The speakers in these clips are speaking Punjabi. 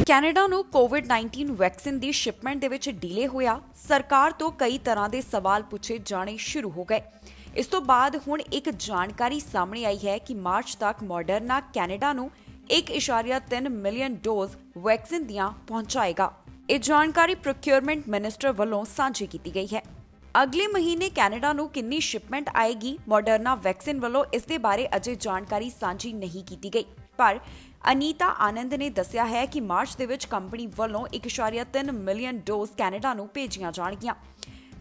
ਕੈਨੇਡਾ ਨੂੰ ਕੋਵਿਡ-19 ਵੈਕਸੀਨ ਦੀ ਸ਼ਿਪਮੈਂਟ ਦੇ ਵਿੱਚ ਡੀਲੇ ਹੋਇਆ, ਸਰਕਾਰ ਤੋਂ ਕਈ ਤਰ੍ਹਾਂ ਦੇ ਸਵਾਲ ਪੁੱਛੇ ਜਾਣੇ ਸ਼ੁਰੂ ਹੋ ਗਏ। ਇਸ ਤੋਂ ਬਾਅਦ ਹੁਣ ਇੱਕ ਜਾਣਕਾਰੀ ਸਾਹਮਣੇ ਆਈ ਹੈ ਕਿ ਮਾਰਚ ਤੱਕ ਮਾਡਰਨਾ ਕੈਨੇਡਾ ਨੂੰ 1.3 ਮਿਲੀਅਨ ਡੋਜ਼ ਵੈਕਸੀਨ ਦੀਆਂ ਪਹੁੰਚਾਏਗਾ। ਇਹ ਜਾਣਕਾਰੀ ਪ੍ਰੋਕਿਉਰਮੈਂਟ ਮਿਨਿਸਟਰ ਵੱਲੋਂ ਸਾਂਝੀ ਕੀਤੀ ਗਈ ਹੈ। ਅਗਲੇ ਮਹੀਨੇ ਕੈਨੇਡਾ ਨੂੰ ਕਿੰਨੀ ਸ਼ਿਪਮੈਂਟ ਆਏਗੀ, ਮਾਡਰਨਾ ਵੈਕਸੀਨ ਵੱਲੋਂ ਇਸ ਦੇ ਬਾਰੇ ਅਜੇ ਜਾਣਕਾਰੀ ਸਾਂਝੀ ਨਹੀਂ ਕੀਤੀ ਗਈ। ਪਰ ਅਨੀਤਾ ਆਨੰਦ ਨੇ ਦੱਸਿਆ ਹੈ ਕਿ ਮਾਰਚ ਦੇ ਵਿੱਚ ਕੰਪਨੀ ਵੱਲੋਂ 1.3 ਮਿਲੀਅਨ ਡੋਜ਼ ਕੈਨੇਡਾ ਨੂੰ ਭੇਜੀਆਂ ਜਾਣਗੀਆਂ।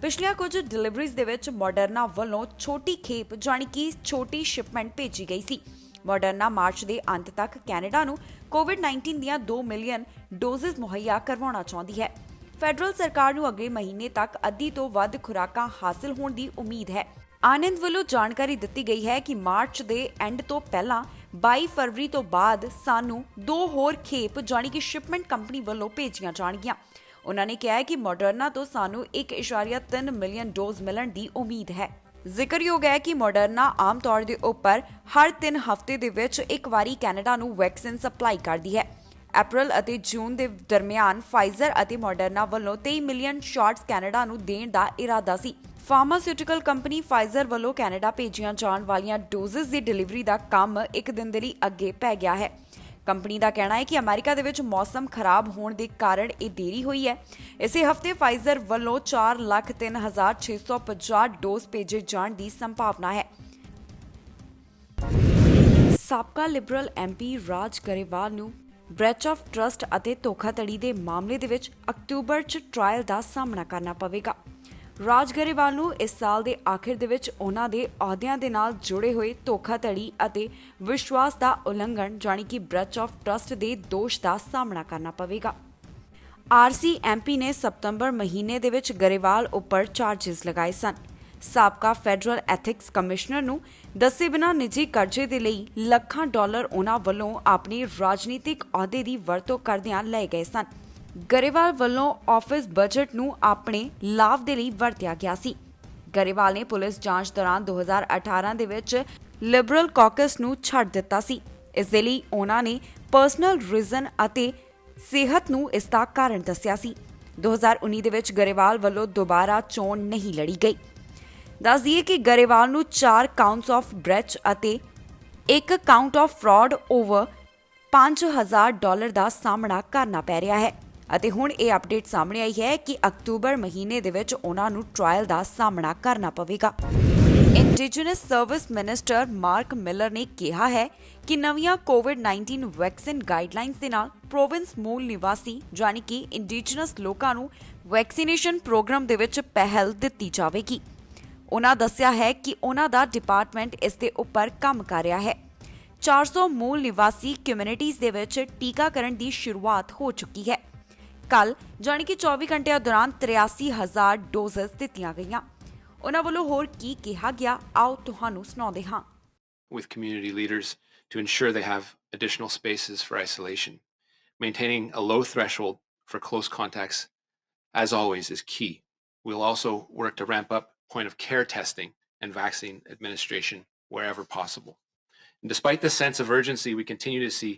ਪਿਛਲੀਆਂ ਕੁਝ ਡਿਲੀਵਰੀਜ਼ ਦੇ ਵਿੱਚ ਮਾਡਰਨਾ ਵੱਲੋਂ ਛੋਟੀ ਖੇਪ ਜਾਣੀ ਕਿ ਛੋਟੀ ਸ਼ਿਪਮੈਂਟ ਭੇਜੀ ਗਈ ਸੀ। ਮਾਡਰਨਾ ਮਾਰਚ ਦੇ ਅੰਤ ਤੱਕ ਕੈਨੇਡਾ ਨੂੰ ਕੋਵਿਡ-19 ਦੀਆਂ 2 ਮਿਲੀਅਨ ਡੋਜ਼ਜ਼ ਮੁਹੱਈਆ ਕਰਵਾਉਣਾ ਚਾਹੁੰਦੀ ਹੈ। ਫੈਡਰਲ ਸਰਕਾਰ ਨੂੰ ਅਗਲੇ ਮਹੀਨੇ ਤੱਕ ਅੱਧੀ ਤੋਂ ਵੱਧ ਖੁਰਾਕਾਂ ਹਾਸਲ ਹੋਣ ਦੀ ਉਮੀਦ ਹੈ। ਆਨੰਦ ਵੱਲੋਂ ਜਾਣਕਾਰੀ ਦਿੱਤੀ ਗਈ ਹੈ ਕਿ ਮਾਰਚ ਦੇ ਐਂਡ ਤੋਂ ਪਹਿਲਾਂ 22 ਫਰਵਰੀ ਤੋਂ ਬਾਅਦ ਸਾਨੂੰ 2 ਹੋਰ ਖੇਪ ਜਾਣੀ ਕਿ ਸ਼ਿਪਮੈਂਟ ਕੰਪਨੀ ਵੱਲੋਂ ਭੇਜੀਆਂ ਜਾਣਗੀਆਂ। ਉਹਨਾਂ ਨੇ ਕਿਹਾ ਹੈ ਕਿ ਮਾਡਰਨਾ ਤੋਂ ਸਾਨੂੰ 1.3 ਮਿਲੀਅਨ ਡੋਜ਼ ਮਿਲਣ ਦੀ ਉਮੀਦ ਹੈ। ਜ਼ਿਕਰਯੋਗ ਹੈ ਕਿ ਮਾਡਰਨਾ ਆਮ ਤੌਰ ਦੇ ਉੱਪਰ ਹਰ 3 ਹਫ਼ਤੇ ਦੇ ਵਿੱਚ ਇੱਕ ਵਾਰੀ ਕੈਨੇਡਾ ਨੂੰ ਵੈਕਸੀਨ ਸਪਲਾਈ ਕਰਦੀ ਹੈ। ਅਪ੍ਰੈਲ ਅਤੇ ਜੂਨ ਦੇ ਦਰਮਿਆਨ ਫਾਈਜ਼ਰ ਅਤੇ ਮਾਡਰਨਾ ਵੱਲੋਂ 23 ਮਿਲੀਅਨ ਸ਼ਾਟਸ ਕੈਨੇਡਾ ਨੂੰ ਦੇਣ ਦਾ ਇਰਾਦਾ ਸੀ। ਫਾਰਮਾਸਿਊਟੀਕਲ ਕੰਪਨੀ ਫਾਈਜ਼ਰ ਵੱਲੋਂ ਕੈਨੇਡਾ ਭੇਜੀਆਂ ਜਾਣ ਵਾਲੀਆਂ ਡੋਜ਼ਜ਼ ਦੀ ਡਿਲੀਵਰੀ ਦਾ ਕੰਮ ਇੱਕ ਦਿਨ ਦੇ ਲਈ ਅੱਗੇ ਪੈ ਗਿਆ ਹੈ। ਕੰਪਨੀ ਦਾ ਕਹਿਣਾ ਹੈ ਕਿ ਅਮਰੀਕਾ ਦੇ ਵਿੱਚ ਮੌਸਮ ਖਰਾਬ ਹੋਣ ਦੇ ਕਾਰਨ ਇਹ ਦੇਰੀ ਹੋਈ ਹੈ। ਇਸੇ ਹਫ਼ਤੇ ਫਾਈਜ਼ਰ ਵੱਲੋਂ 4,03,650 ਡੋਜ਼ ਭੇਜੇ ਜਾਣ ਦੀ ਸੰਭਾਵਨਾ ਹੈ। ਸਾਬਕਾ ਲਿਬਰਲ MP ਰਾਜ ਗਰੇਵਾਲ ਨੂੰ ਬ੍ਰੈਚ ਆਫ ਟਰਸਟ ਅਤੇ ਧੋਖਾਧੜੀ ਦੇ ਮਾਮਲੇ ਦੇ ਵਿੱਚ ਅਕਤੂਬਰ 'ਚ ਟ੍ਰਾਇਲ ਦਾ ਸਾਹਮਣਾ ਕਰਨਾ ਪਵੇਗਾ। ਰਾਜ ਗਰੇਵਾਲ ਨੂੰ ਇਸ ਸਾਲ ਦੇ ਆਖਿਰ ਦੇ ਵਿੱਚ ਉਹਨਾਂ ਦੇ ਅਹੁਦਿਆਂ ਦੇ ਨਾਲ ਜੁੜੇ ਹੋਏ ਧੋਖਾਧੜੀ ਅਤੇ ਵਿਸ਼ਵਾਸ ਦਾ ਉਲੰਘਣ ਜਾਣੀ ਕਿ ਬ੍ਰੈਚ ਆਫ ਟਰਸਟ ਦੇ ਦੋਸ਼ ਦਾ ਸਾਹਮਣਾ ਕਰਨਾ ਪਵੇਗਾ। RC-MP ਨੇ ਸਤੰਬਰ ਮਹੀਨੇ ਦੇ ਵਿੱਚ ਗਰੇਵਾਲ ਉੱਪਰ ਚਾਰਜਸ ਲਗਾਏ ਸਨ। ਸਾਬਕਾ ਫੈਡਰਲ ਐਥਿਕਸ ਕਮਿਸ਼ਨਰ ਨੂੰ ਦੱਸੇ ਬਿਨਾਂ ਨਿੱਜੀ ਕਰਜ਼ੇ ਦੇ ਲਈ ਲੱਖਾਂ ਡਾਲਰ ਉਹਨਾਂ ਵੱਲੋਂ ਆਪਣੇ ਰਾਜਨੀਤਿਕ ਅਹੁਦੇ ਦੀ ਵਰਤੋਂ ਕਰਦਿਆਂ ਲਏ ਗਏ ਸਨ। ਗਰੇਵਾਲ ਵੱਲੋਂ ਆਫਿਸ ਬਜਟ ਨੂੰ ਆਪਣੇ ਲਾਭ ਦੇ ਲਈ ਵਰਤਿਆ ਗਿਆ ਸੀ। ਗਰੇਵਾਲ ਨੇ ਪੁਲਿਸ ਜਾਂਚ ਦੌਰਾਨ 2018 ਦੇ ਵਿੱਚ ਲਿਬਰਲ ਕਾਕਸ ਨੂੰ ਛੱਡ ਦਿੱਤਾ ਸੀ। ਇਸ ਦੇ ਲਈ ਉਹਨਾਂ ਨੇ ਪਰਸਨਲ ਰੀਜ਼ਨ ਅਤੇ ਸਿਹਤ ਨੂੰ ਇਸ ਦਾ ਕਾਰਨ ਦੱਸਿਆ ਸੀ। 2019 ਦੇ ਵਿੱਚ ਗਰੇਵਾਲ ਵੱਲੋਂ ਦੁਬਾਰਾ ਚੋਣ ਨਹੀਂ ਲੜੀ ਗਈ। ਦੱਸ ਦਈਏ ਕਿ ਗਰੇਵਾਲ ਨੂੰ 4 ਕਾਊਂਟਸ ਆਫ ਬ੍ਰੈਚ ਅਤੇ 1 ਕਾਊਂਟ ਆਫ ਫਰਾਡ ਓਵਰ $5,000 ਦਾ ਸਾਹਮਣਾ ਕਰਨਾ ਪੈ ਰਿਹਾ ਹੈ ਅਤੇ ਹੁਣ ਇਹ ਅਪਡੇਟ ਸਾਹਮਣੇ ਆਈ ਹੈ ਕਿ ਅਕਤੂਬਰ ਮਹੀਨੇ ਦੇ ਵਿੱਚ ਉਹਨਾਂ ਨੂੰ ਟ੍ਰਾਇਲ ਦਾ ਸਾਹਮਣਾ ਕਰਨਾ ਪਵੇਗਾ। Indigenous service minister Mark Miller ਨੇ ਕਿਹਾ ਹੈ ਕਿ ਨਵੀਆਂ ਕੋਵਿਡ-19 ਵੈਕਸੀਨ ਗਾਈਡਲਾਈਨਸ ਦੇ ਨਾਲ ਪ੍ਰੋਵਿੰਸ ਮੂਲ ਨਿਵਾਸੀ ਜਾਣੀ ਕਿ ਇੰਡੀਜਨਸ ਲੋਕਾਂ ਨੂੰ ਵੈਕਸੀਨੇਸ਼ਨ ਪ੍ਰੋਗਰਾਮ ਦੇ ਵਿੱਚ ਪਹਿਲ ਦਿੱਤੀ ਜਾਵੇਗੀ। ਉਹਨਾਂ ਦੱਸਿਆ ਹੈ ਕਿ ਉਹਨਾਂ ਦਾ ਡਿਪਾਰਟਮੈਂਟ ਇਸ ਦੇ ਉੱਪਰ ਕੰਮ ਕਰ ਰਿਹਾ ਹੈ। 400 ਮੂਲ ਨਿਵਾਸੀ ਕਮਿਊਨਿਟੀਜ਼ ਦੇ ਵਿੱਚ ਟੀਕਾਕਰਨ ਦੀ ਸ਼ੁਰੂਆਤ ਹੋ ਚੁੱਕੀ ਹੈ। ਕੱਲ ਜਾਣੀ ਕਿ 24 ਘੰਟਿਆਂ ਦੌਰਾਨ 83,000 ਡੋਜ਼ਸ ਦਿੱਤੀਆਂ ਗਈਆਂ। ਉਹਨਾਂ ਵੱਲੋਂ ਹੋਰ ਕੀ ਕਿਹਾ ਗਿਆ, ਆਓ ਤੁਹਾਨੂੰ ਸੁਣਾਉਂਦੇ ਹਾਂ। With community leaders to ensure they have additional spaces for isolation. Maintaining a low threshold for close contacts, as always, is key. We'll also work to ramp up point of care testing and vaccine administration wherever possible. And despite the sense of urgency, we continue to see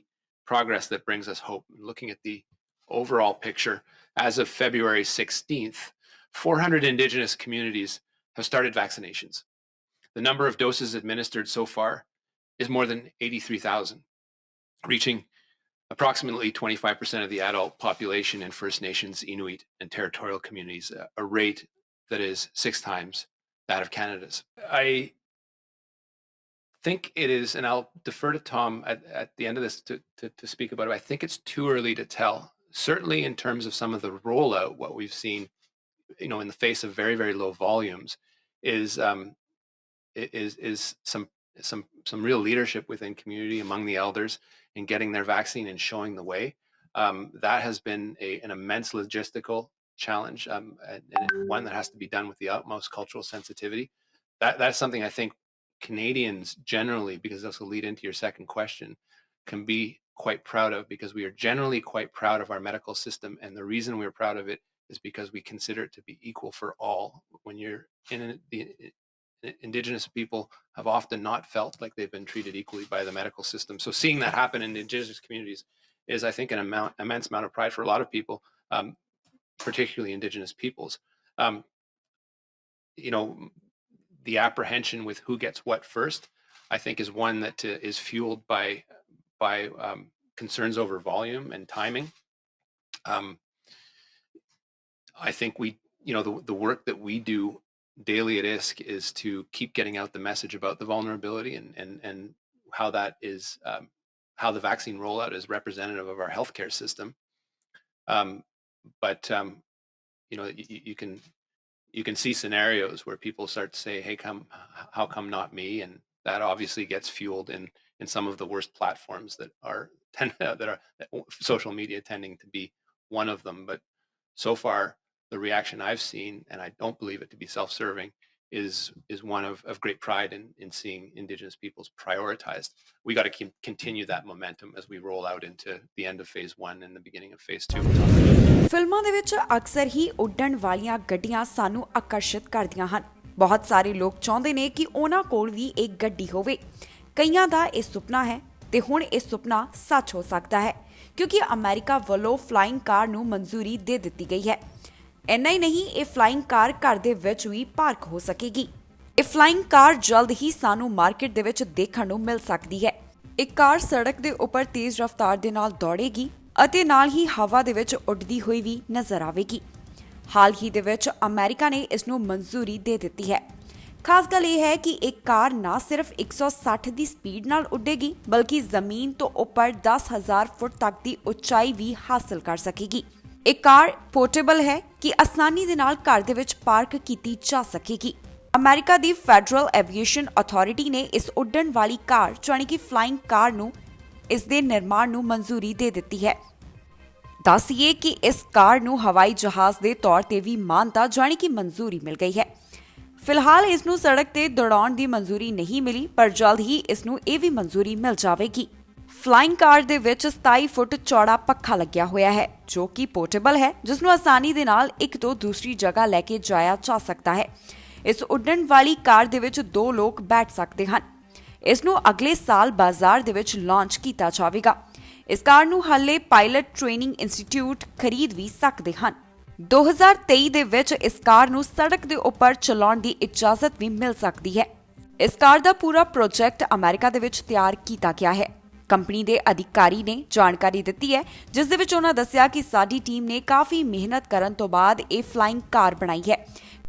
progress that brings us hope. Looking at the overall picture, as of February 16th, 400 Indigenous communities have started vaccinations. The number of doses administered so far is more than 83,000, reaching approximately 25% of the adult population in First Nations, Inuit, and territorial communities, a rate that is 6 times that of Canada's. I think it is, and I'll defer to Tom at the end of this to speak about it, I think it's too early to tell. Certainly in terms of some of the rollout, what we've seen, in the face of very, very low volumes is some real leadership within community among the elders in getting their vaccine and showing the way. That has been an immense logistical challenge, and one that has to be done with the utmost cultural sensitivity. That's something I think Canadians generally, because this will lead into your second question, can be quite proud of, because we are generally quite proud of our medical system, and the reason we're proud of it is because we consider it to be equal for all. When you're in Indigenous people have often not felt like they've been treated equally by the medical system. So seeing that happen in Indigenous communities is, I think, an immense amount of pride for a lot of people, particularly Indigenous peoples. Um, you know, the apprehension with who gets what first, I think, is one that is fueled by concerns over volume and timing. I think the work that we do daily at ISK is to keep getting out the message about the vulnerability and how that is, how the vaccine rollout is representative of our healthcare system. But you can see scenarios where people start to say, "Hey, how come not me?" And that obviously gets fueled in some of the worst platforms that are social media tending to be one of them. But so far, the reaction I've seen, and I don't believe it to be self-serving, is one of great pride in seeing Indigenous peoples prioritized. We got to continue that momentum as we roll out into the end of phase 1 and the beginning of phase 2. ਫਿਲਮਾਂ ਦੇ ਵਿੱਚ ਅਕਸਰ ਹੀ ਉੱਡਣ ਵਾਲੀਆਂ ਗੱਡੀਆਂ ਸਾਨੂੰ ਆਕਰਸ਼ਿਤ ਕਰਦੀਆਂ ਹਨ। ਬਹੁਤ ਸਾਰੇ ਲੋਕ ਚਾਹੁੰਦੇ ਨੇ ਕਿ ਉਹਨਾਂ ਕੋਲ ਵੀ ਇੱਕ ਗੱਡੀ ਹੋਵੇ। ਕਈਆਂ ਦਾ ਇਹ ਸੁਪਨਾ ਹੈ ਤੇ ਹੁਣ ਇਹ ਸੁਪਨਾ ਸੱਚ ਹੋ ਸਕਦਾ ਹੈ ਕਿਉਂਕਿ ਅਮਰੀਕਾ ਵੱਲੋਂ ਫਲਾਈਂਗ ਕਾਰ ਨੂੰ ਮਨਜ਼ੂਰੀ ਦੇ ਦਿੱਤੀ ਗਈ ਹੈ। ਇੰਨਾ ਹੀ ਨਹੀਂ, ਇਹ ਫਲਾਈਂਗ ਕਾਰ ਘਰ ਦੇ ਵਿੱਚ ਵੀ ਪਾਰਕ ਹੋ ਸਕੇਗੀ। ਇਹ ਫਲਾਈਂਗ ਕਾਰ ਜਲਦ ਹੀ ਸਾਨੂੰ ਮਾਰਕੀਟ ਦੇ ਵਿੱਚ ਦੇਖਣ ਨੂੰ ਮਿਲ ਸਕਦੀ ਹੈ। ਇਹ ਕਾਰ ਸੜਕ ਦੇ ਉੱਪਰ ਤੇਜ਼ ਰਫ਼ਤਾਰ ਦੇ ਨਾਲ ਦੌੜੇਗੀ ਅਤੇ ਨਾਲ ਹੀ ਹਵਾ ਦੇ ਵਿੱਚ ਉੱਡਦੀ ਹੋਈ ਵੀ ਨਜ਼ਰ ਆਵੇਗੀ। ਹਾਲ ਹੀ ਦੇ ਵਿੱਚ ਅਮਰੀਕਾ ਨੇ ਇਸ ਨੂੰ ਮਨਜ਼ੂਰੀ ਦੇ ਦਿੱਤੀ ਹੈ। ਖਾਸ ਗੱਲ ਇਹ ਹੈ ਕਿ ਇਹ ਕਾਰ ਨਾ ਸਿਰਫ 160 ਦੀ ਸਪੀਡ ਨਾਲ ਉੱਡੇਗੀ ਬਲਕਿ ਜ਼ਮੀਨ ਤੋਂ ਉੱਪਰ 10,000 ਫੁੱਟ ਤੱਕ ਦੀ ਉਚਾਈ ਵੀ ਹਾਸਲ ਕਰ ਸਕੇਗੀ। ਇਹ ਕਾਰ ਪੋਰਟੇਬਲ ਹੈ ਕਿ ਆਸਾਨੀ ਦੇ ਨਾਲ ਘਰ ਦੇ ਵਿੱਚ ਪਾਰਕ ਕੀਤੀ ਜਾ ਸਕੇਗੀ। ਅਮਰੀਕਾ ਦੀ ਫੈਡਰਲ ਐਵੀਏਸ਼ਨ ਅਥਾਰਟੀ ਨੇ ਇਸ ਉੱਡਣ ਵਾਲੀ ਕਾਰ ਜਾਣੀ ਕਿ ਫਲਾਈਂਗ ਕਾਰ ਨੂੰ ਇਸ ਦੇ ਨਿਰਮਾਣ ਨੂੰ ਮਨਜ਼ੂਰੀ ਦੇ ਦਿੱਤੀ ਹੈ। ਦੱਸੀਏ ਕਿ ਇਸ ਕਾਰ ਨੂੰ ਹਵਾਈ ਜਹਾਜ਼ ਦੇ ਤੌਰ ਤੇ ਵੀ ਮਾਨਤਾ ਜਾਣੀ ਕਿ ਮਨਜ਼ੂਰੀ ਮਿਲ ਗਈ ਹੈ। ਫਿਲਹਾਲ ਇਸ ਨੂੰ ਸੜਕ ਤੇ ਦੌੜਾਉਣ ਦੀ ਮਨਜ਼ੂਰੀ ਨਹੀਂ ਮਿਲੀ ਪਰ ਜਲਦ ਹੀ ਇਸ ਨੂੰ ਇਹ ਵੀ ਮਨਜ਼ੂਰੀ ਮਿਲ ਜਾਵੇਗੀ। ਫਲਾਈਂਗ ਕਾਰ ਦੇ ਵਿੱਚ 27 ਫੁੱਟ ਚੌੜਾ ਪੱਖਾ ਲੱਗਿਆ ਹੋਇਆ ਹੈ ਜੋ ਕਿ ਪੋਰਟੇਬਲ ਹੈ, ਜਿਸ ਨੂੰ ਆਸਾਨੀ ਦੇ ਨਾਲ ਇੱਕ ਤੋਂ ਦੂਸਰੀ ਜਗ੍ਹਾ ਲੈ ਕੇ ਜਾਇਆ ਜਾ ਸਕਦਾ ਹੈ। ਇਸ ਉੱਡਣ ਵਾਲੀ ਕਾਰ ਦੇ ਵਿੱਚ 2 ਲੋਕ ਬੈਠ ਸਕਦੇ ਹਨ। ਇਸ ਨੂੰ ਅਗਲੇ ਸਾਲ ਬਾਜ਼ਾਰ ਦੇ ਵਿੱਚ ਲਾਂਚ ਕੀਤਾ ਜਾਵੇਗਾ। ਇਸ ਕਾਰ ਨੂੰ ਹਾਲੇ ਪਾਇਲਟ ਟ੍ਰੇਨਿੰਗ ਇੰਸਟੀਚਿਊਟ ਖਰੀਦ ਵੀ ਸਕਦੇ ਹਨ। 2023 ਦੇ ਵਿੱਚ ਇਸ ਕਾਰ ਨੂੰ ਸੜਕ ਦੇ ਉੱਪਰ ਚਲਾਉਣ ਦੀ ਇਜਾਜ਼ਤ ਵੀ ਮਿਲ ਸਕਦੀ ਹੈ। ਇਸ ਕਾਰ ਦਾ ਪੂਰਾ ਪ੍ਰੋਜੈਕਟ ਅਮਰੀਕਾ ਦੇ ਵਿੱਚ ਤਿਆਰ ਕੀਤਾ ਗਿਆ ਹੈ। ਕੰਪਨੀ ਦੇ ਅਧਿਕਾਰੀ ਨੇ ਜਾਣਕਾਰੀ ਦਿੱਤੀ ਹੈ ਜਿਸ ਦੇ ਵਿੱਚ ਉਹਨਾਂ ਦੱਸਿਆ ਕਿ ਸਾਡੀ ਟੀਮ ਨੇ ਕਾਫੀ ਮਿਹਨਤ ਕਰਨ ਤੋਂ ਬਾਅਦ ਇਹ ਫਲਾਈਂਗ ਕਾਰ ਬਣਾਈ ਹੈ।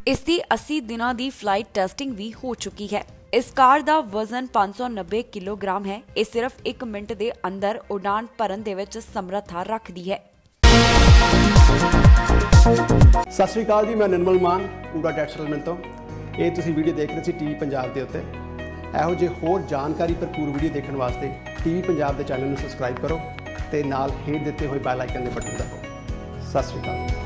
ਇਸ ਦੀ 80 ਦਿਨਾਂ ਦੀ ਫਲਾਈਟ ਟੈਸਟਿੰਗ ਵੀ ਹੋ ਚੁੱਕੀ ਹੈ। ਇਸ ਕਾਰ ਦਾ ਵਜ਼ਨ 590 ਕਿਲੋਗ੍ਰਾਮ ਹੈ। ਇਹ ਸਿਰਫ 1 ਮਿੰਟ ਦੇ ਅੰਦਰ ਉਡਾਨ ਭਰਨ ਦੇ ਵਿੱਚ ਸਮਰੱਥਾ ਰੱਖਦੀ ਹੈ। ਸਤਿ ਸ਼੍ਰੀ ਅਕਾਲ ਜੀ, ਮੈਂ ਨਿਰਮਲ ਮਾਨ ਪੂਰਾ ਟੈਕਸਟਾਈਲ ਤੋਂ। ਇਹ ਤੁਸੀਂ ਵੀਡੀਓ ਦੇਖ ਰਹੇ ਸੀ ਟੀਵੀ ਪੰਜਾਬ ਦੇ ਉੱਤੇ। ਇਹੋ ਜਿਹੇ ਹੋਰ ਜਾਣਕਾਰੀ ਭਰਪੂਰ ਵੀਡੀਓ ਦੇਖਣ ਵਾਸਤੇ ਟੀਵੀ ਪੰਜਾਬ ਦੇ ਚੈਨਲ ਨੂੰ ਸਬਸਕ੍ਰਾਈਬ ਕਰੋ ਤੇ ਨਾਲ ਹੇਠ ਦਿੱਤੇ ਹੋਏ ਬੈਲ ਆਈਕਨ ਦੇ ਬਟਨ ਦਬਾਓ। ਸਤਿ ਸ਼੍ਰੀ ਅਕਾਲ।